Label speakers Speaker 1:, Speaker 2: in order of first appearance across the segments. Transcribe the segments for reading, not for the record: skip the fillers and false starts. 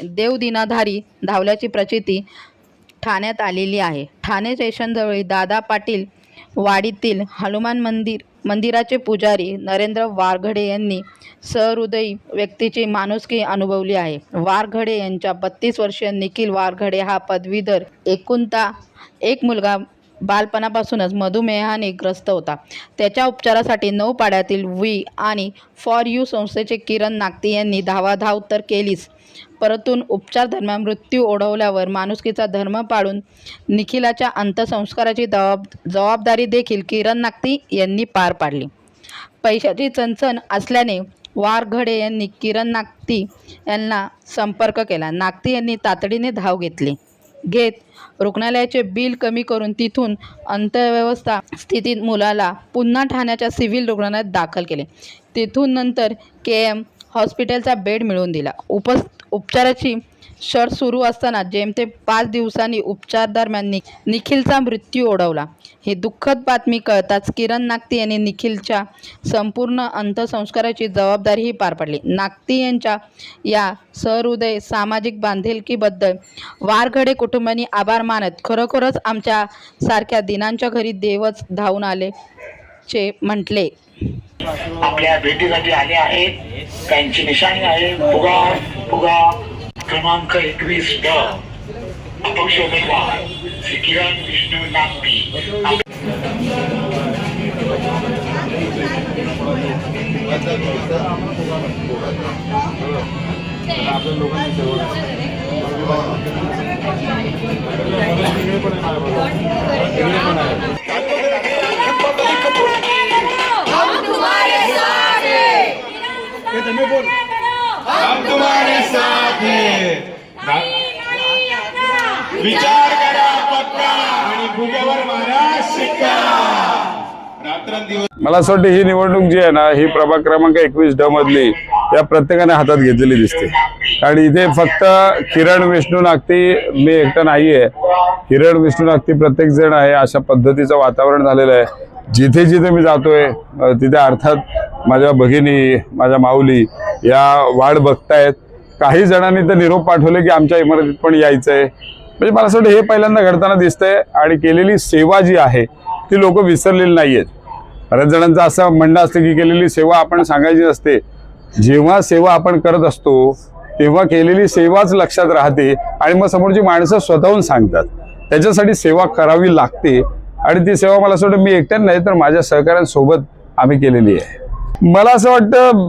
Speaker 1: देवदिनाधारी धावल्याची प्रचिती ठाण्यात आलेली आहे। ठाणे स्टेशनजवळ दादा पाटील वाडीतील हनुमान मंदिराचे पुजारी नरेंद्र वारघडे यांनी सहृदयी व्यक्तीची माणुसकी अनुभवली आहे। वारघडे यांच्या 32 वर्षीय निखिल वारघडे हा पदवीधर एकुलता एक मुलगा बालपणापासूनच मधुमेहाने ग्रस्त होता। त्याच्या उपचारासाठी नौपाड्यातील वी आणि फॉर यू संस्थेचे किरण नागती यांनी धावाधाव तर केलीच, परंतु उपचार दरम्यान मृत्यू ओढवल्यावर माणुसकीचा धर्म पाळून निखिलाच्या अंत्यसंस्काराची जबाबदारी देखील किरण नागती यांनी पार पाडली। पैशाची चणचण असल्याने वारघडे यांनी किरण नागती यांना संपर्क केला। नागती यांनी तातडीने धाव घेत रुग्णालयाचे बिल कमी करून तिथून अंत्यवस्था स्थितीत मुलाला पुन्हा ठाण्याच्या सिव्हिल रुग्णालयात दाखल केले। तिथून नंतर KM हॉस्पिटलचा बेड मिळवून दिला। उपचाराची शर्त सुरू असताना जेमतेम 5 दिवसांनी उपचार दरम्यान निखिलचा मृत्यू ओढवला। ही दुःखद बातमी कळताच किरण नागती यांनी निखिलच्या संपूर्ण अंत्यसंस्काराची जबाबदारीही पार पाडली। नागती यांच्या या सहृदय सामाजिक बांधिलकीबद्दल वारघडे कुटुंबांनी आभार मानत खरोखरच आमच्या सारख्या दिनांच्या घरी देवच धावून आले चे म्हटले।
Speaker 2: आपल्या भेटीसाठी आले आहेत। त्यांची निशाणी आहे फुगा क्रमांक 21 ड अपक्ष उमेदवार श्री किरण विष्णू नागती।
Speaker 3: हम तुम्हारे साथ हैं। विचार करा पक्का आणि भुग्यावर मारा शिक्का। रात्रंदिवस
Speaker 4: मला असं वाटतं ही निवडणूक जी आहे ना, ही प्रभाग क्रमांक 21 ड मधली या प्रत्येकाने हातात घेतलेली दिसते। आणि इथे फक्त किरण विष्णू नागती मी एकटा नाहीये, किरण विष्णू नागती प्रत्येक जण आहे। अशा पद्धतीचं वातावरण झालेलं आहे। जिथे जिथे मी जातोय तिथे अर्थात माझ्या भगिनी माझ्या माऊली या वाट बघतायत। काही जणांनी तर निरोप पाठवले की आमच्या इमारतीत पण यायचंय। म्हणजे मला असं वाटतं हे पहिल्यांदा घडताना दिसतंय। आणि केलेली सेवा जी आहे ती लोक विसरलेली नाहीयेत। बऱ्याच जणांचं असं म्हणणं असतं की केलेली सेवा आपण सांगायची नसते। जेव्हा सेवा आपण करत असतो तेव्हा केलेली सेवाच लक्षात राहते आणि मग समोरची माणसं स्वतःहून सांगतात। त्याच्यासाठी सेवा करावी लागते आणि ती सेवा मला असं वाटतं मी एकट्याने नाही तर माझ्या सहकाऱ्यांसोबत आम्ही केलेली आहे। मला असं वाटतं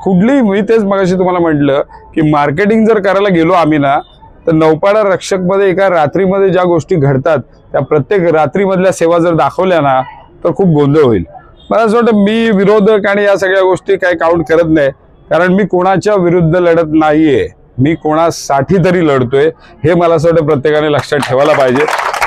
Speaker 4: कुठली मी तेच मगाशी तुम्हाला म्हटलं की मार्केटिंग जर करायला गेलो आम्ही ना, तर नौपाडा रक्षकमध्ये एका रात्रीमध्ये ज्या गोष्टी घडतात त्या प्रत्येक रात्रीमधल्या सेवा जर दाखवल्या ना तर खूप गोंधळ होईल। मला असं वाटतं मी विरोधक आणि या सगळ्या गोष्टी काही काउंट करत नाही, कारण मी कोणाच्या विरुद्ध लढत नाहीये, मी कोणासाठी तरी लढतोय हे मला असं वाटतं प्रत्येकाने लक्षात ठेवायला पाहिजे।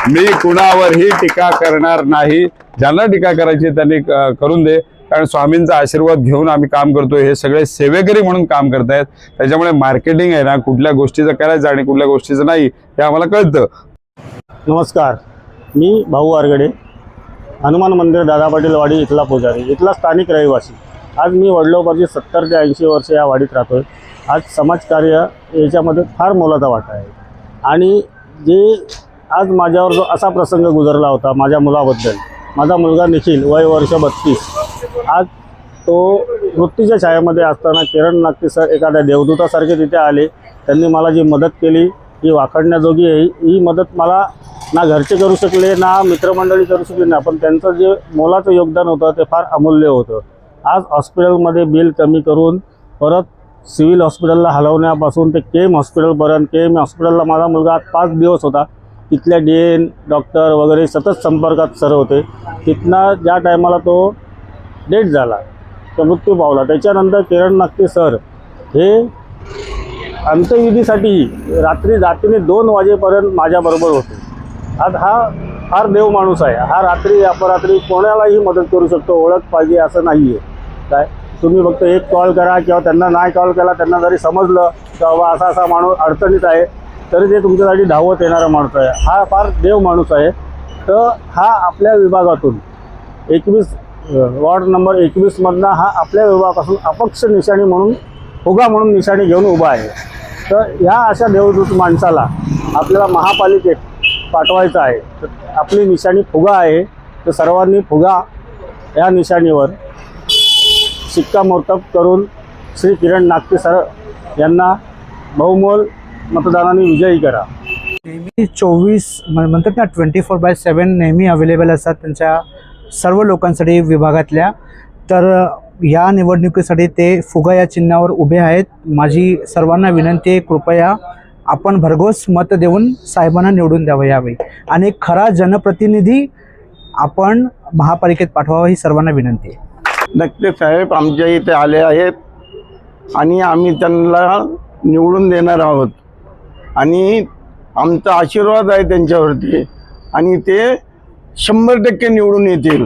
Speaker 4: मी कुणावरही टीका करणार नाही। ज्यांना टीका करायची त्यांनी करून दे, कारण स्वामींचा आशीर्वाद घेऊन आम्ही काम करतोय। हे सगळे सेवेकरी म्हणून काम करतायत। त्याच्यामुळे मार्केटिंग आहे ना कुठल्या गोष्टीचं करायचं आणि कुठल्या गोष्टीचं नाही हे आम्हाला कळतं।
Speaker 5: नमस्कार, मी भाऊ वारघडे, हनुमान मंदिर दादा पाटील वाडी इथला पुजारी, इथला स्थानिक रहिवासी। आज मी वडलोपाची 70 ते 80 वर्ष या वाडीत राहतोय। आज समाजकार्य याच्यामध्ये फार मोलाचा वाटा आहे। आणि जे आज माझ्यावर जो असा प्रसंग गुजरला होता माझ्या मुलाबद्दल, माझा मुलगा निखिल वय वर्ष 32, आज तो मृत्यूच्या छायेमध्ये असताना किरण नागती सर एखाद्या देवदूतासारखे तिथे आले। त्यांनी मला जी मदत केली ही वाखाणण्याजोगी आहे। ही मदत मला ना घरचे करू शकले ना मित्रमंडळी करू शकले ना, पण त्यांचं जे मोलाचं योगदान होतं ते फार अमूल्य होतं। आज हॉस्पिटलमध्ये बिल कमी करून परत सिव्हिल हॉस्पिटलला हलवण्यापासून ते KM हॉस्पिटलपर्यंत, KM हॉस्पिटलला माझा मुलगा 5 दिवस होता। तिथल्या DN डॉक्टर वगैरे सतत संपर्कात सर होते। तिथनं ज्या टायमाला तो डेथ झाला तर मृत्यू पावला, त्याच्यानंतर किरण नागती सर हे अंत्यविधीसाठी रात्री जातीने 2 वाजेपर्यंत माझ्याबरोबर होते। आज हा फार देव माणूस आहे। हा रात्री अपरात्री कोणालाही मदत करू शकतो, ओळख पाहिजे असं नाही आहे। काय तुम्ही फक्त एक कॉल करा किंवा त्यांना नाही कॉल केला, त्यांना जरी समजलं की बाबा असा असा माणूस अडचणीत आहे तरी ते तुमच्यासाठी धावत येणारा माणूस आहे। हा फार देव माणूस आहे। तर हा आपल्या विभागातून 21 वॉर्ड नंबर 21 मधनं हा आपल्या विभागापासून अपक्ष निशाणी म्हणून फुगा म्हणून निशाणी घेऊन उभा आहे। तर ह्या अशा देवदूत माणसाला आपल्याला महापालिकेत पाठवायचं आहे. तर आपली निशाणी फुगा आहे. तर सर्वांनी फुगा या निशाणीवर शिक्कामोर्तब करून श्री किरण नागटे सर यांना बहुमोल मतदानाने विजयी करा.
Speaker 6: नेहमी 24 म्हणतात ना 24/7 नेहमी अवेलेबल असतात त्यांच्या सर्व लोकांसाठी विभागातल्या. तर या निवडणुकीसाठी ते फुगा या चिन्हावर उभे आहेत. माझी सर्वांना विनंती आहे, कृपया आपण भरघोस मत देऊन साहेबांना निवडून द्यावं यावेळी आणि एक खरा जनप्रतिनिधी आपण महापालिकेत पाठवावा ही सर्वांना विनंती आहे.
Speaker 7: नक्की साहेब आमच्या इथे आले आहेत आणि आम्ही त्यांना निवडून देणार आहोत आणि आमचा आशीर्वाद आहे त्यांच्यावरती आणि ते 100% निवडून येतील.